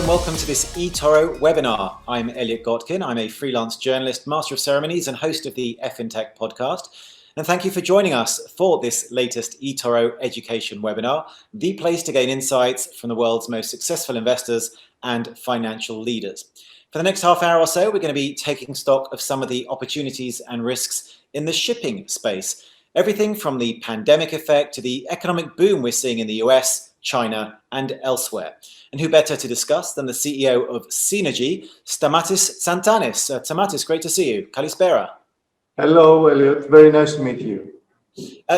and welcome to this eToro webinar. I'm Elliot Gotkin. I'm a freelance journalist, master of ceremonies, and host of the FinTech podcast. And thank you for joining us for this latest eToro education webinar, the place to gain insights from the world's most successful investors and financial leaders. For the next half hour or so, we're going to be taking stock of some of the opportunities and risks in the shipping space. Everything from the pandemic effect to the economic boom we're seeing in the US, China, and elsewhere. And who better to discuss than the CEO of Seanergy, Stamatis Tsantanis. Stamatis, great to see you. Kalispera. Hello, Elliot. Very nice to meet you.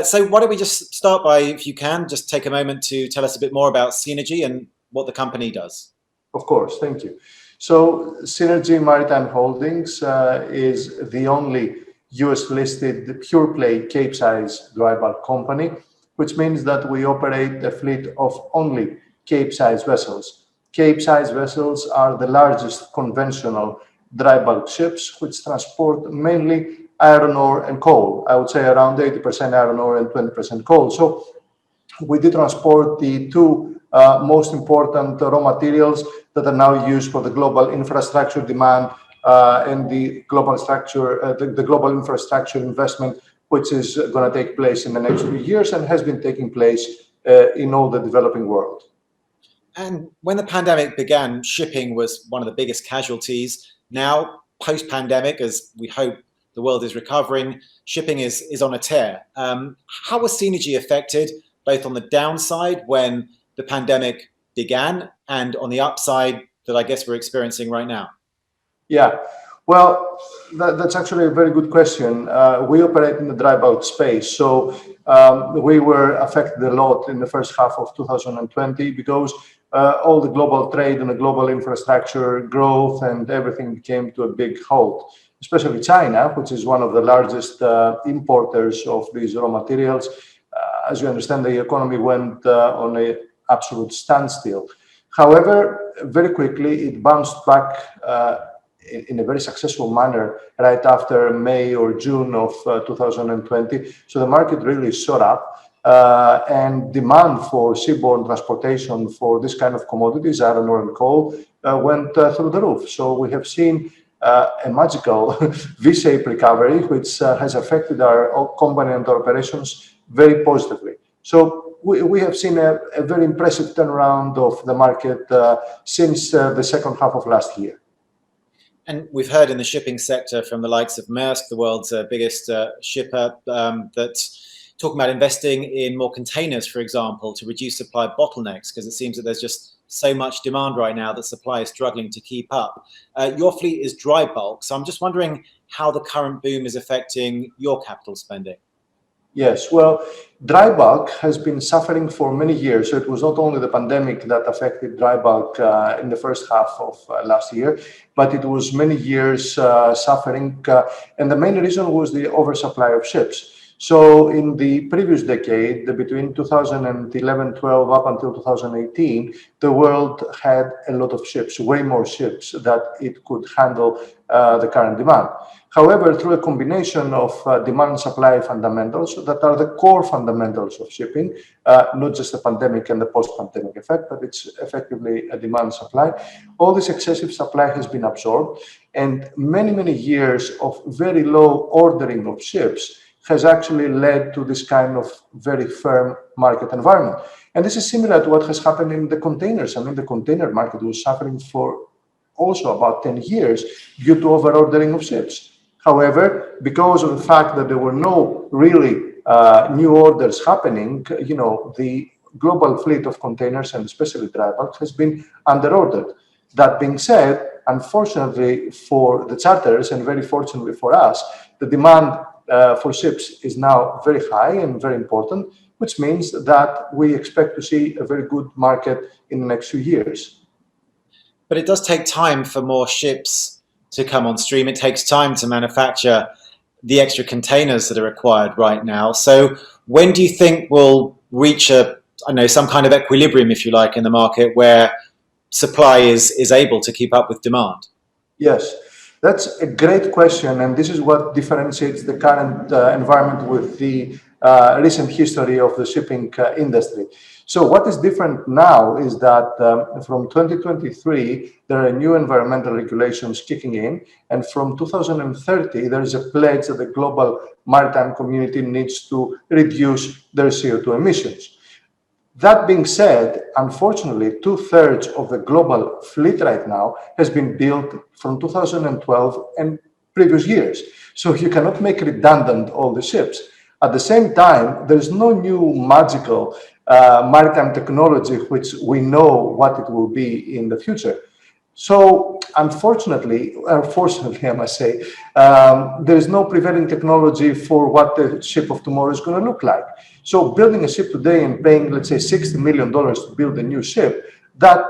So why don't we just start by, if you can, just take a moment to tell us a bit more about Seanergy and what the company does. Of course, thank you. So Seanergy Maritime Holdings is the only US-listed pure-play Capesize dry bulk company, which means that we operate a fleet of only Capesize vessels. Capesize vessels are the largest conventional dry bulk ships, which transport mainly iron ore and coal. I would say around 80% iron ore and 20% coal. So we do transport the two most important raw materials that are now used for the global infrastructure demand and the global infrastructure investment, which is going to take place in the next few years and has been taking place in all the developing world. And when the pandemic began, shipping was one of the biggest casualties. Now, post-pandemic, as we hope the world is recovering, shipping is on a tear. How was Seanergy affected, both on the downside when the pandemic began and on the upside that I guess we're experiencing right now? Yeah, well, that's actually a very good question. We operate in the dry bulk space, so we were affected a lot in the first half of 2020 because all the global trade and the global infrastructure growth and everything came to a big halt, especially China, which is one of the largest importers of these raw materials. As you understand, the economy went on an absolute standstill. However, very quickly, it bounced back in a very successful manner right after May or June of 2020. So the market really shot up and demand for seaborne transportation for this kind of commodities, iron ore and coal, went through the roof. So we have seen a magical V-shaped recovery, which has affected our company and our operations very positively. So we have seen a very impressive turnaround of the market since the second half of last year. And we've heard in the shipping sector from the likes of Maersk, the world's biggest shipper, that talking about investing in more containers, for example, to reduce supply bottlenecks, because it seems that there's just so much demand right now that supply is struggling to keep up. Your fleet is dry bulk, so I'm just wondering how the current boom is affecting your capital spending. Yes, well, dry bulk has been suffering for many years. So it was not only the pandemic that affected dry bulk in the first half of last year, but it was many years suffering. And the main reason was the oversupply of ships. So in the previous decade, between 2011-12 up until 2018, the world had a lot of ships, way more ships that it could handle the current demand. However, through a combination of demand and supply fundamentals that are the core fundamentals of shipping, not just the pandemic and the post-pandemic effect, but it's effectively a demand supply, all this excessive supply has been absorbed, and many years of very low ordering of ships has actually led to this kind of very firm market environment. And this is similar to what has happened in the containers. I mean, the container market was suffering for also about 10 years due to over-ordering of ships. However, because of the fact that there were no really new orders happening, the global fleet of containers and especially dry bulk has been under-ordered. That being said, unfortunately for the charters and very fortunately for us, the demand for ships is now very high and very important, which means that we expect to see a very good market in the next few years. But it does take time for more ships to come on stream. It takes time to manufacture the extra containers that are required right now. So when do you think we'll reach some kind of equilibrium, if you like, in the market where supply is able to keep up with demand? Yes. That's a great question, and this is what differentiates the current environment with the recent history of the shipping industry. So what is different now is that from 2023, there are new environmental regulations kicking in. And from 2030, there is a pledge that the global maritime community needs to reduce their CO2 emissions. That being said, unfortunately, 2/3 of the global fleet right now has been built from 2012 and previous years. So you cannot make redundant all the ships. At the same time, there is no new magical maritime technology which we know what it will be in the future. So unfortunately, or fortunately, I must say, there is no prevailing technology for what the ship of tomorrow is going to look like. So building a ship today and paying, let's say, $60 million to build a new ship, that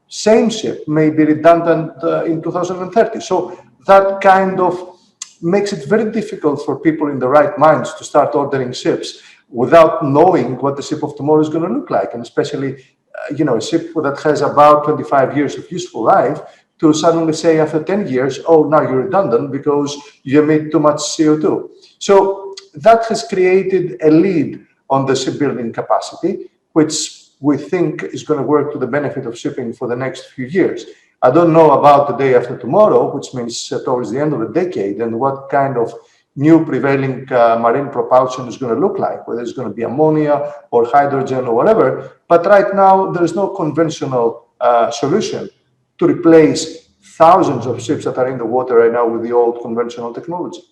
same ship may be redundant in 2030. So that kind of makes it very difficult for people in the right minds to start ordering ships without knowing what the ship of tomorrow is going to look like, and especially a ship that has about 25 years of useful life, to suddenly say after 10 years, oh, now you're redundant because you emit too much CO2. So that has created a lead on the shipbuilding capacity, which we think is going to work to the benefit of shipping for the next few years. I don't know about the day after tomorrow, which means towards the end of the decade, and what kind of new prevailing marine propulsion is going to look like, whether it's going to be ammonia or hydrogen or whatever. But right now, there is no conventional solution to replace thousands of ships that are in the water right now with the old conventional technology.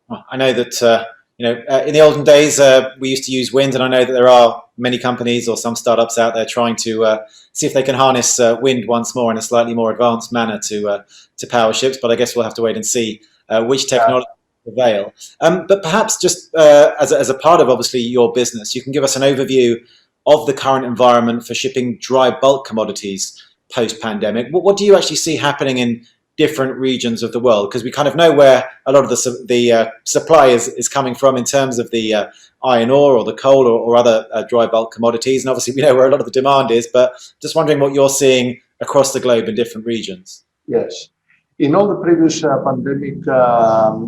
Well, I know that in the olden days we used to use wind, and I know that there are many companies or some startups out there trying to see if they can harness wind once more in a slightly more advanced manner to power ships. But I guess we'll have to wait and see which technology prevail. But perhaps just as a part of obviously your business, you can give us an overview of the current environment for shipping dry bulk commodities post-pandemic. What do you actually see happening in different regions of the world? Because we kind of know where a lot of the supply is coming from in terms of the iron ore or the coal or other dry bulk commodities, and obviously we know where a lot of the demand is, but just wondering what you're seeing across the globe in different regions. Yes. In all the previous pandemic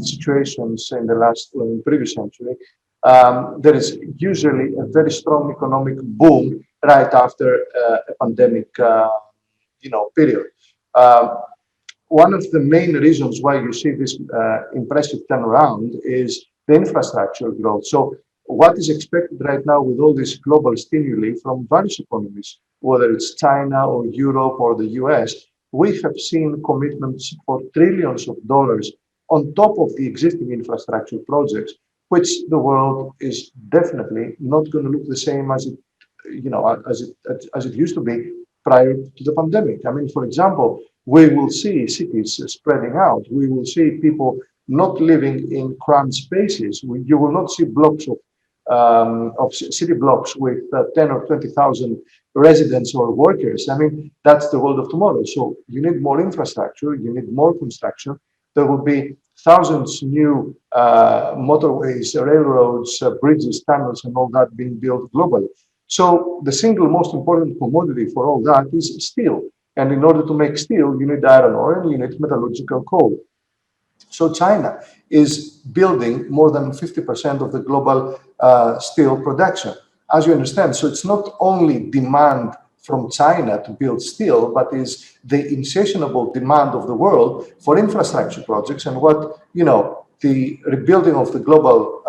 situations in the previous century, there is usually a very strong economic boom right after a pandemic period. One of the main reasons why you see this impressive turnaround is the infrastructure growth. So what is expected right now with all this global stimuli from various economies, whether it's China or Europe or the US, we have seen commitments for trillions of dollars on top of the existing infrastructure projects, which the world is definitely not going to look the same as it used to be prior to the pandemic. I mean, for example, we will see cities spreading out. We will see people not living in cramped spaces. You will not see blocks of city blocks with 10 or 20,000 residents or workers. I mean, that's the world of tomorrow. So you need more infrastructure, you need more construction. There will be thousands new motorways, railroads, bridges, tunnels, and all that being built globally. So the single most important commodity for all that is steel. And in order to make steel, you need iron ore and you need metallurgical coal. So China is building more than 50% of the global steel production, as you understand. So it's not only demand from China to build steel, but is the insatiable demand of the world for infrastructure projects, and what the rebuilding of the global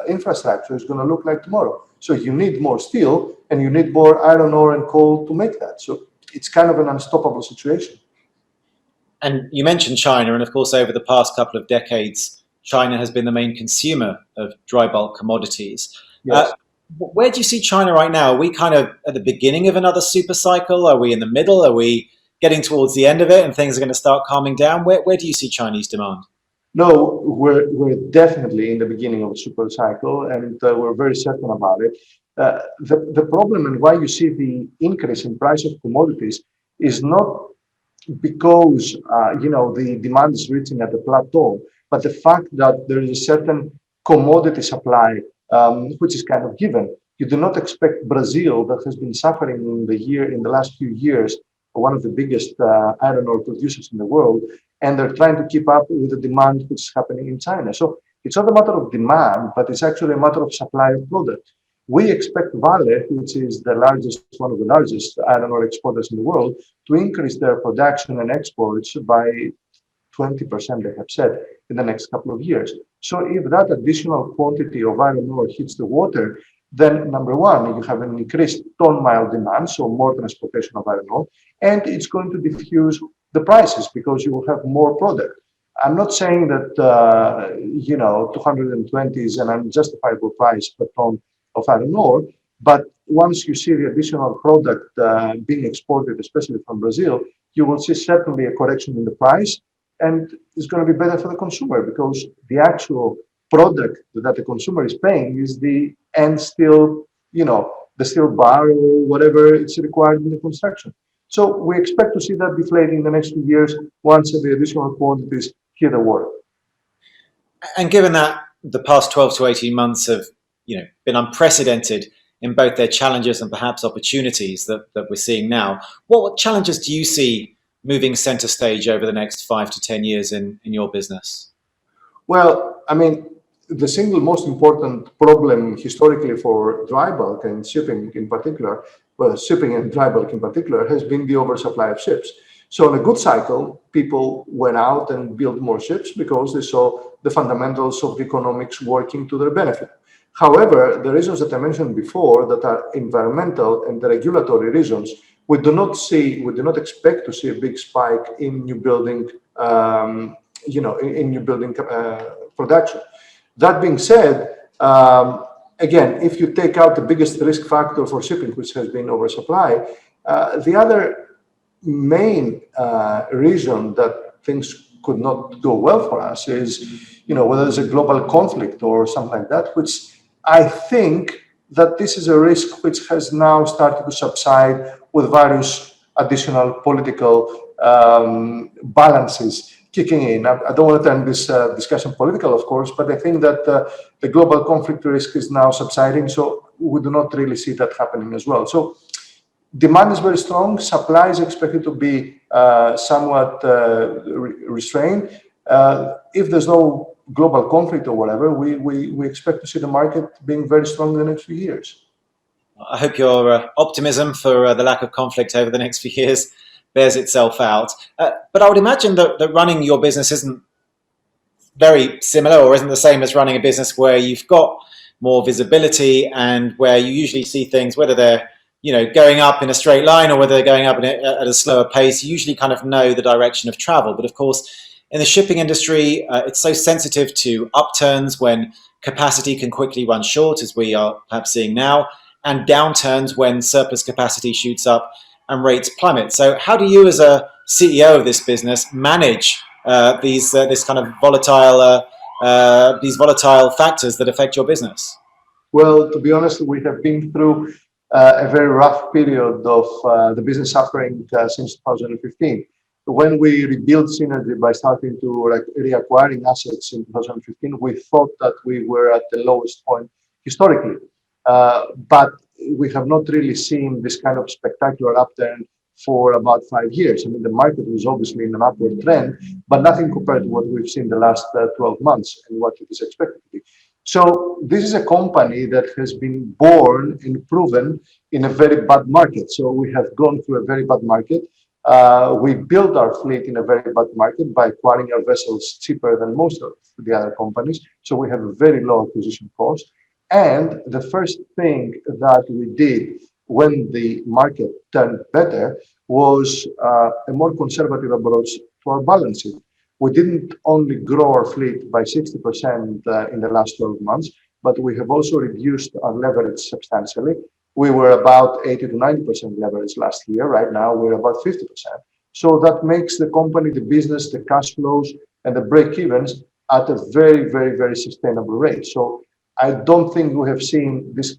infrastructure is going to look like tomorrow. So you need more steel and you need more iron ore and coal to make that. So it's kind of an unstoppable situation. And you mentioned China, and of course, over the past couple of decades, China has been the main consumer of dry bulk commodities. Yes. Where do you see China right now? Are we kind of at the beginning of another super cycle? Are we in the middle? Are we getting towards the end of it and things are going to start calming down? Where do you see Chinese demand? No, we're definitely in the beginning of a super cycle, and we're very certain about it. The problem and why you see the increase in price of commodities is not because the demand is reaching at the plateau, but the fact that there is a certain commodity supply which is kind of given. You do not expect Brazil, that has been suffering in the last few years, one of the biggest iron ore producers in the world, and they're trying to keep up with the demand which is happening in China. So it's not a matter of demand, but it's actually a matter of supply of product. We expect Vale, which is one of the largest iron ore exporters in the world, to increase their production and exports by 20%, they have said, in the next couple of years. So if that additional quantity of iron ore hits the water, then number one, you have an increased ton-mile demand, so more transportation of iron ore, and it's going to diffuse the prices because you will have more product. I'm not saying that 220 is an unjustifiable price per ton of iron ore, but once you see the additional product being exported, especially from Brazil, you will see certainly a correction in the price, and it's going to be better for the consumer because the actual product that the consumer is paying is the end steel, the steel bar or whatever it's required in the construction. So we expect to see that deflating in the next few years once the additional quantities hit the water. And given that the past 12 to 18 months have been unprecedented in both their challenges and perhaps opportunities that we're seeing now, what challenges do you see moving center stage over the next 5 to 10 years in your business? Well, I mean, the single most important problem historically for dry bulk and shipping in particular, shipping and dry bulk in particular, has been the oversupply of ships. So in a good cycle, people went out and built more ships because they saw the fundamentals of the economics working to their benefit. However, the reasons that I mentioned before that are environmental and the regulatory reasons, we do not expect to see a big spike in new building, production. That being said, again, if you take out the biggest risk factor for shipping, which has been oversupply, the other main reason that things could not go well for us is, whether there's a global conflict or something like that, which I think that this is a risk which has now started to subside with various additional political balances kicking in. I don't want to turn this discussion political, of course, but I think that the global conflict risk is now subsiding, so we do not really see that happening as well. So demand is very strong. Supply is expected to be somewhat restrained. If there's no global conflict or whatever, we expect to see the market being very strong in the next few years. I hope your optimism for the lack of conflict over the next few years bears itself out. But I would imagine that running your business isn't very similar or isn't the same as running a business where you've got more visibility and where you usually see things, whether they're going up in a straight line or whether they're going up at a slower pace. You usually kind of know the direction of travel. But of course, in the shipping industry, it's so sensitive to upturns when capacity can quickly run short, as we are perhaps seeing now, and downturns when surplus capacity shoots up and rates plummet. So how do you, as a CEO of this business, manage these kind of volatile factors that affect your business? Well, to be honest, we have been through a very rough period of the business suffering since 2015. When we rebuilt Seanergy by starting to reacquiring assets in 2015, we thought that we were at the lowest point historically. But we have not really seen this kind of spectacular upturn for about 5 years. I mean, the market was obviously in an upward trend, but nothing compared to what we've seen the last 12 months and what it is expected to be. So this is a company that has been born and proven in a very bad market. So we have gone through a very bad market. We built our fleet in a very bad market by acquiring our vessels cheaper than most of the other companies. So we have a very low acquisition cost. And the first thing that we did when the market turned better was a more conservative approach to our balance sheet. We didn't only grow our fleet by 60% in the last 12 months, but we have also reduced our leverage substantially. We were about 80 to 90% leverage last year. Right now, we're about 50%. So that makes the company, the business, the cash flows, and the break-evens at a very, very, very sustainable rate. So I don't think we have seen this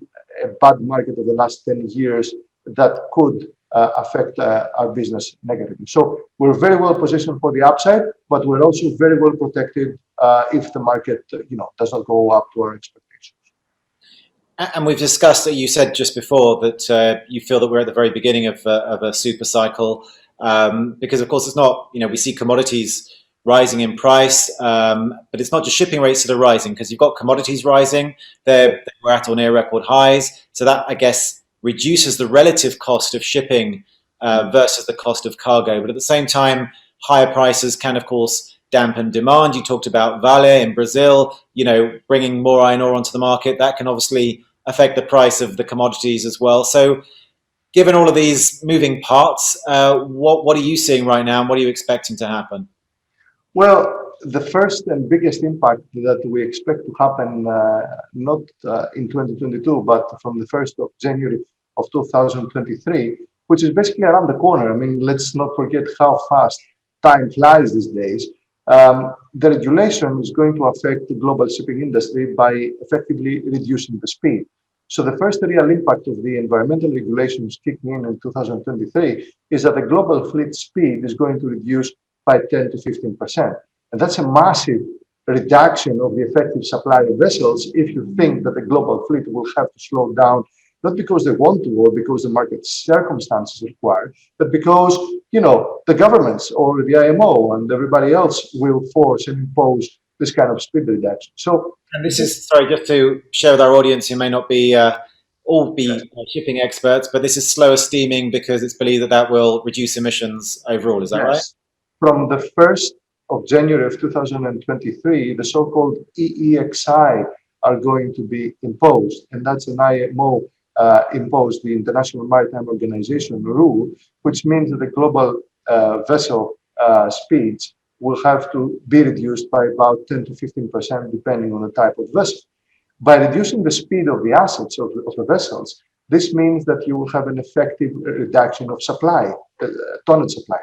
bad market of the last 10 years that could affect our business negatively. So we're very well positioned for the upside, but we're also very well protected if the market does not go up to our expectations. And we've discussed that you said just before that you feel that we're at the very beginning of a super cycle because, of course, it's not, we see commodities rising in price, but it's not just shipping rates that are rising, because you've got commodities rising. They were at or near record highs. So that, I guess, reduces the relative cost of shipping versus the cost of cargo. But at the same time, higher prices can, of course, dampen demand. You talked about Vale in Brazil, bringing more iron ore onto the market. That can obviously affect the price of the commodities as well. So given all of these moving parts, what are you seeing right now, and what are you expecting to happen? Well, the first and biggest impact that we expect to happen, not in 2022, but from the 1st of January of 2023, which is basically around the corner. I mean, let's not forget how fast time flies these days. The regulation is going to affect the global shipping industry by effectively reducing the speed. So the first real impact of the environmental regulations kicking in 2023 is that the global fleet speed is going to reduce by 10 to 15%. And that's a massive reduction of the effective supply of vessels if you think that the global fleet will have to slow down, not because they want to or because the market circumstances require, but because, the governments or the IMO and everybody else will force and impose this kind of speed reduction. So, and this is, sorry, just to share with our audience who may not be all be shipping experts, but this is slower steaming because it's believed that will reduce emissions overall. Is that right? From the 1st of January of 2023, the so-called EEXI are going to be imposed, and that's an IMO imposed, the International Maritime Organization rule, which means that the global vessel speeds will have to be reduced by about 10 to 15%, depending on the type of vessel. By reducing the speed of the assets of the vessels, this means that you will have an effective reduction of supply, tonnage supply.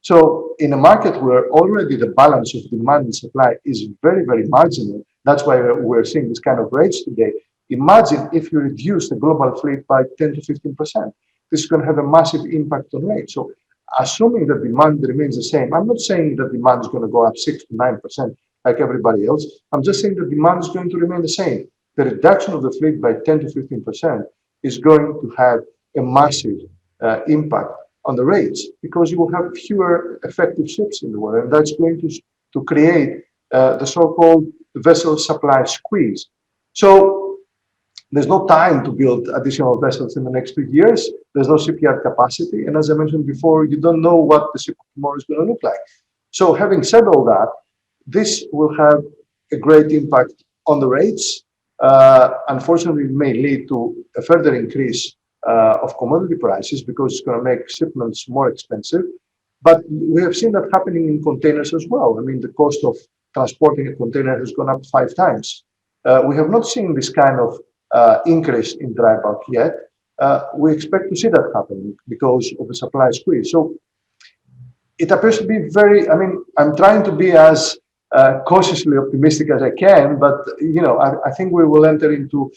So in a market where already the balance of demand and supply is very, very marginal, that's why we're seeing this kind of rates today. Imagine if you reduce the global fleet by 10 to 15%. This is going to have a massive impact on rates. So assuming that demand remains the same, I'm not saying that demand is going to go up 6 to 9% like everybody else. I'm just saying that demand is going to remain the same. The reduction of the fleet by 10 to 15% is going to have a massive impact on the rates, because you will have fewer effective ships in the water, and that's going to create the so-called vessel supply squeeze. So there's no time to build additional vessels in the next 2 years. There's no shipyard capacity, and as I mentioned before, you don't know what the ship of tomorrow is going to look like. So having said all that, this will have a great impact on the rates. Unfortunately, it may lead to a further increase of commodity prices, because it's going to make shipments more expensive. But we have seen that happening in containers as well. I mean, the cost of transporting a container has gone up 5 times. We have not seen this kind of increase in dry bulk yet. We expect to see that happening because of the supply squeeze. So it appears to be I'm trying to be as cautiously optimistic as I can, but I think we will enter into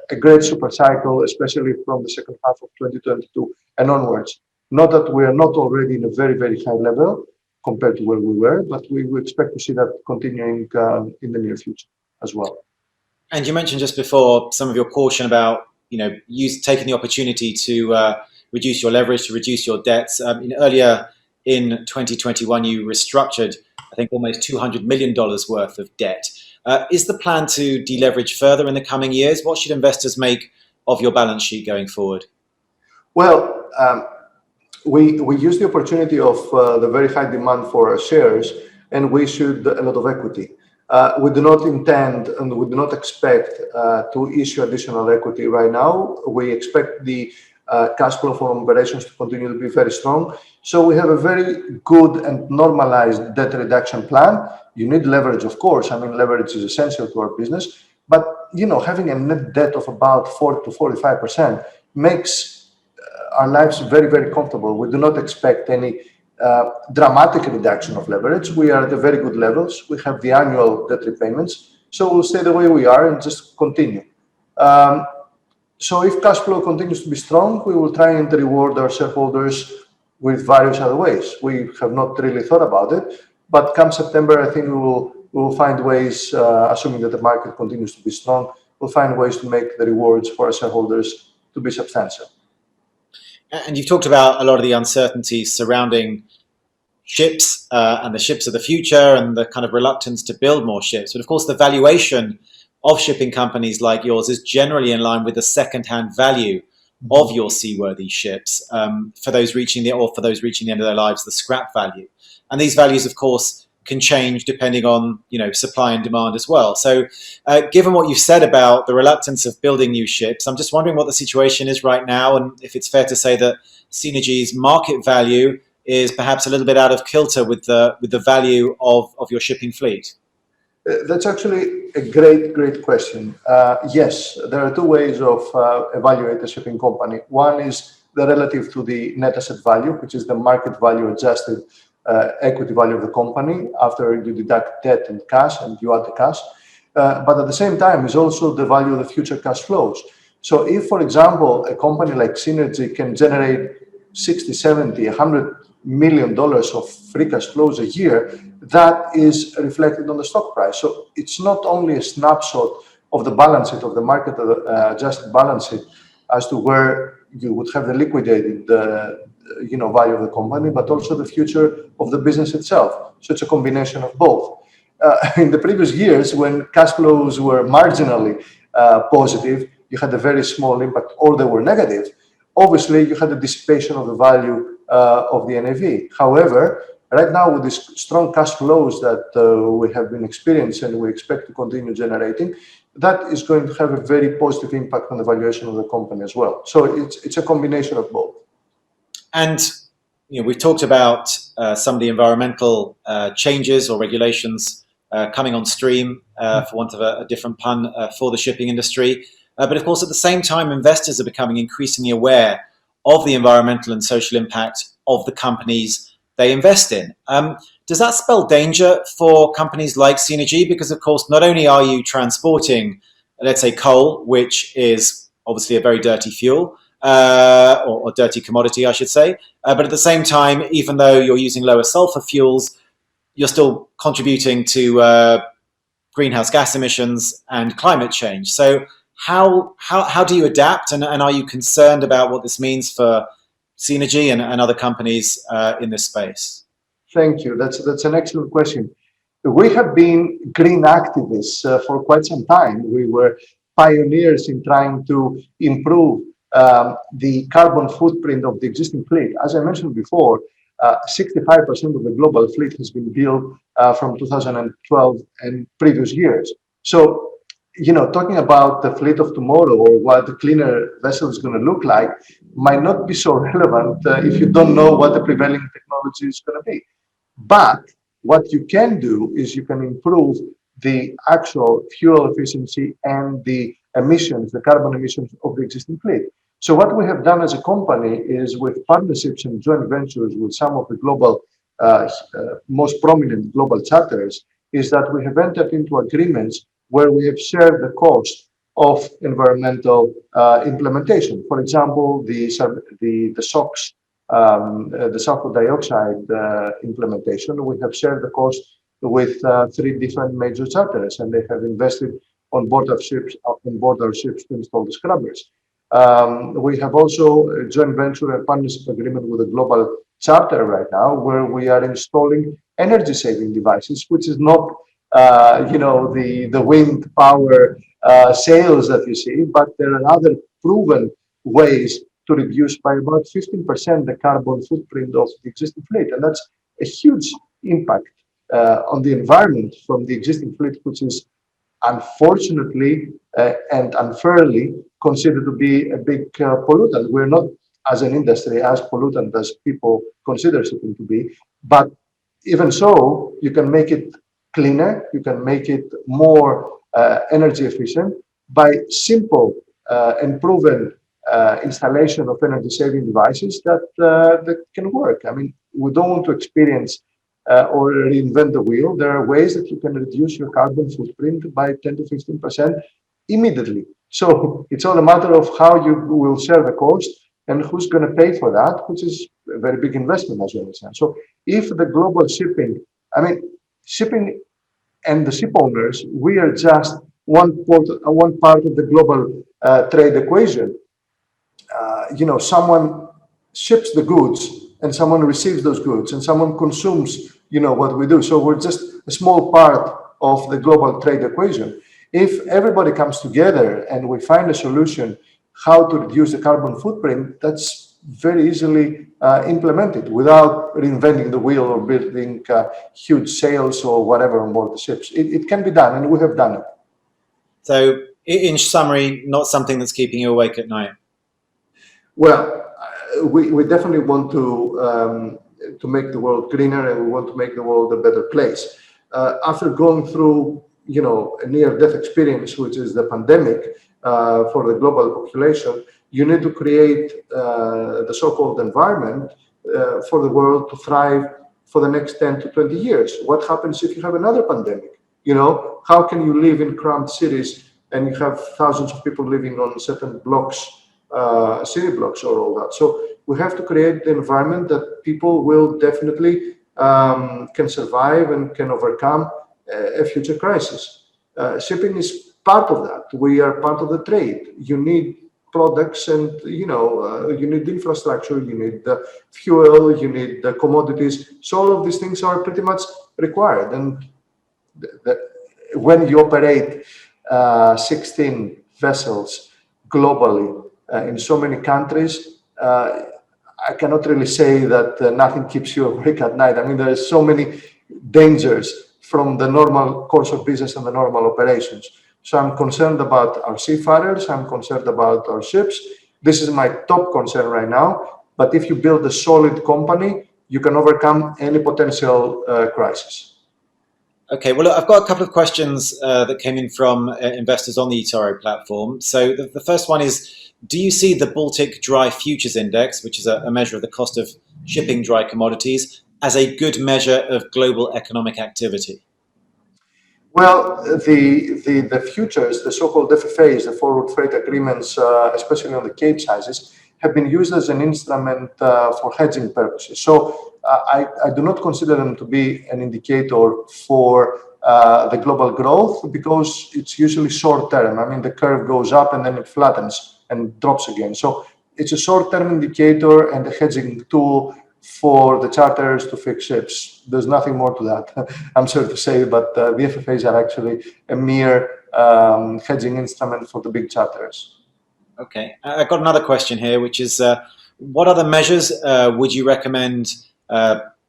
a great super cycle, especially from the second half of 2022 and onwards. Not that we are not already in a very, very high level compared to where we were, but we expect to see that continuing in the near future as well. And you mentioned just before some of your caution about taking the opportunity to reduce your leverage, to reduce your debts. Earlier in 2021, you restructured, I think, almost $200 million worth of debt. Is the plan to deleverage further in the coming years? What should investors make of your balance sheet going forward? Well, we use the opportunity of the very high demand for our shares, and we issued a lot of equity. We do not intend and we do not expect to issue additional equity right now. We expect the cash flow from operations to continue to be very strong. So we have a very good and normalized debt reduction plan. You need leverage, of course. I mean, leverage is essential to our business. But, having a net debt of about 40 to 45% makes our lives very, very comfortable. We do not expect any dramatic reduction of leverage. We are at the very good levels. We have the annual debt repayments. So we'll stay the way we are and just continue. So if cash flow continues to be strong, we will try and reward our shareholders with various other ways. We have not really thought about it, but come September, I think we will find ways, assuming that the market continues to be strong, we'll find ways to make the rewards for our shareholders to be substantial. And you've talked about a lot of the uncertainties surrounding ships and the ships of the future and the kind of reluctance to build more ships. But of course, the valuation of shipping companies like yours is generally in line with the second-hand value of your seaworthy ships for those reaching the end of their lives, the scrap value. And these values, of course, can change depending on supply and demand as well. So given what you've said about the reluctance of building new ships, I'm just wondering what the situation is right now, and if it's fair to say that Seanergy's market value is perhaps a little bit out of kilter with the value of your shipping fleet. That's actually a great question. Yes, there are two ways of evaluating a shipping company. One is the relative to the net asset value, which is the market value adjusted equity value of the company after you deduct debt and cash and you add the cash. But at the same time is also the value of the future cash flows. So if, for example, a company like Seanergy can generate 60, 70, $100 million of free cash flows a year, that is reflected on the stock price. So it's not only a snapshot of the balance sheet, of the market adjusted balance sheet, as to where you would have the liquidated value of the company, but also the future of the business itself. So it's a combination of both. In the previous years, when cash flows were marginally positive, you had a very small impact, or they were negative. Obviously, you had a dissipation of the value of the NAV. However, right now, with these strong cash flows that we have been experiencing and we expect to continue generating, that is going to have a very positive impact on the valuation of the company as well. So it's a combination of both. And we've talked about some of the environmental changes or regulations coming on stream, for want of a different pun, for the shipping industry. But of course, at the same time, investors are becoming increasingly aware of the environmental and social impact of the companies they invest in. Does that spell danger for companies like Seanergy? Because, of course, not only are you transporting, let's say, coal, which is obviously a very dirty fuel, or dirty commodity, I should say, but at the same time, even though you're using lower sulfur fuels, you're still contributing to greenhouse gas emissions and climate change. So how do you adapt, and are you concerned about what this means for Seanergy and other companies in this space? Thank you. That's an excellent question. We have been green activists for quite some time. We were pioneers in trying to improve the carbon footprint of the existing fleet. As I mentioned before, 65% of the global fleet has been built from 2012 and previous years. So, talking about the fleet of tomorrow or what the cleaner vessel is going to look like might not be so relevant if you don't know what the prevailing technology is going to be. But what you can do is you can improve the actual fuel efficiency and the emissions, the carbon emissions of the existing fleet. So what we have done as a company is, with partnerships and joint ventures with some of the global, most prominent global charters, is that we have entered into agreements where we have shared the cost of environmental implementation. For example, the SOx, the sulfur dioxide implementation, we have shared the cost with 3 different major charters, and they have invested on board our ships to install the scrubbers. We have also a joint venture and partnership agreement with a global charter right now, where we are installing energy-saving devices, which is not the wind power sails that you see, but there are other proven ways to reduce by about 15% the carbon footprint of the existing fleet. And that's a huge impact on the environment from the existing fleet, which is unfortunately and unfairly considered to be a big pollutant. We're not, as an industry, as pollutant as people consider shipping to be, but even so, you can make it cleaner, you can make it more energy efficient by simple and proven installation of energy-saving devices that can work. I mean, we don't want to experience or reinvent the wheel. There are ways that you can reduce your carbon footprint by 10 to 15% immediately. So it's all a matter of how you will share the cost and who's going to pay for that, which is a very big investment, as you understand. So if the global shipping and the ship owners, we are just one part of the global trade equation. Someone ships the goods and someone receives those goods, and someone consumes, what we do. So we're just a small part of the global trade equation. If everybody comes together and we find a solution how to reduce the carbon footprint, that's very easily implemented without reinventing the wheel or building huge sails or whatever on board the ships. It can be done, and we have done it. So, in summary, not something that's keeping you awake at night? Well, we definitely want to make the world greener, and we want to make the world a better place. After going through, a near-death experience, which is the pandemic, for the global population, you need to create the so-called environment for the world to thrive for the next 10 to 20 years. What happens if you have another pandemic? How can you live in cramped cities and you have thousands of people living on certain blocks, city blocks or all that? So we have to create the environment that people will definitely can survive and can overcome a future crisis. Shipping is part of that. We are part of the trade. You need products, and you need infrastructure, you need the fuel, you need the commodities. So all of these things are pretty much required. And when you operate 16 vessels globally in so many countries, I cannot really say that nothing keeps you awake at night. I mean, there are so many dangers from the normal course of business and the normal operations. So I'm concerned about our seafarers, I'm concerned about our ships. This is my top concern right now. But if you build a solid company, you can overcome any potential crisis. Okay, well, I've got a couple of questions that came in from investors on the eToro platform. So the first one is, do you see the Baltic Dry Futures Index, which is a measure of the cost of shipping dry commodities, as a good measure of global economic activity? Well, the futures, the so-called FFAs, the forward freight agreements, especially on the Capesizes, have been used as an instrument for hedging purposes. So I do not consider them to be an indicator for the global growth, because it's usually short term. I mean, the curve goes up and then it flattens and drops again. So it's a short-term indicator and a hedging tool for the charters to fix ships. There's nothing more to that, I'm sorry to say, but the FFAs are actually a mere hedging instrument for the big charters. Okay, I've got another question here, which is, what other measures would you recommend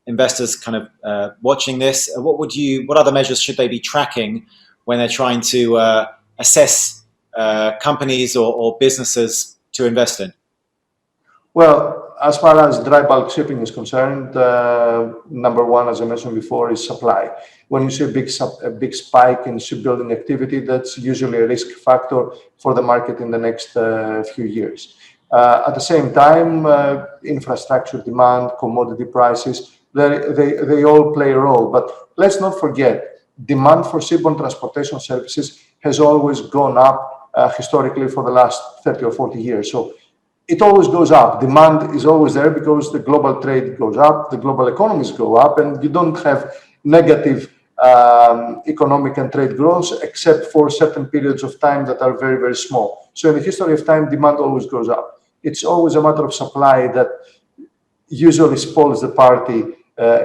investors kind of watching this? What other measures should they be tracking when they're trying to assess companies or businesses to invest in? Well, as far as dry bulk shipping is concerned, number one, as I mentioned before, is supply. When you see a big spike in shipbuilding activity, that's usually a risk factor for the market in the next few years. At the same time, infrastructure demand, commodity prices, they all play a role. But let's not forget, demand for seaborne transportation services has always gone up historically for the last 30 or 40 years. So it always goes up. Demand is always there because the global trade goes up, the global economies go up, and you don't have negative economic and trade growth except for certain periods of time that are very, very small. So in the history of time, demand always goes up. It's always a matter of supply that usually spoils the party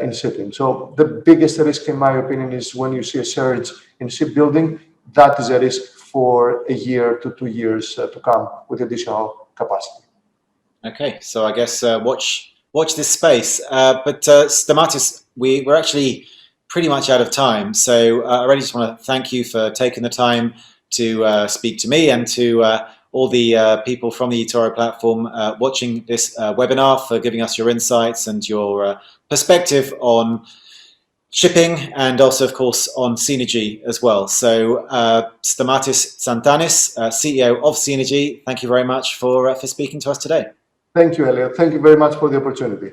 in shipping. So the biggest risk, in my opinion, is when you see a surge in shipbuilding. That is a risk for a year to 2 years to come with additional capacity. Okay, so I guess watch this space. But Stamatis, we're actually pretty much out of time. So I really just want to thank you for taking the time to speak to me and to all the people from the eToro platform watching this webinar, for giving us your insights and your perspective on shipping, and also, of course, on Seanergy as well. So Stamatis Tsantanis, CEO of Seanergy, thank you very much for speaking to us today. Thank you, Elliot. Thank you very much for the opportunity.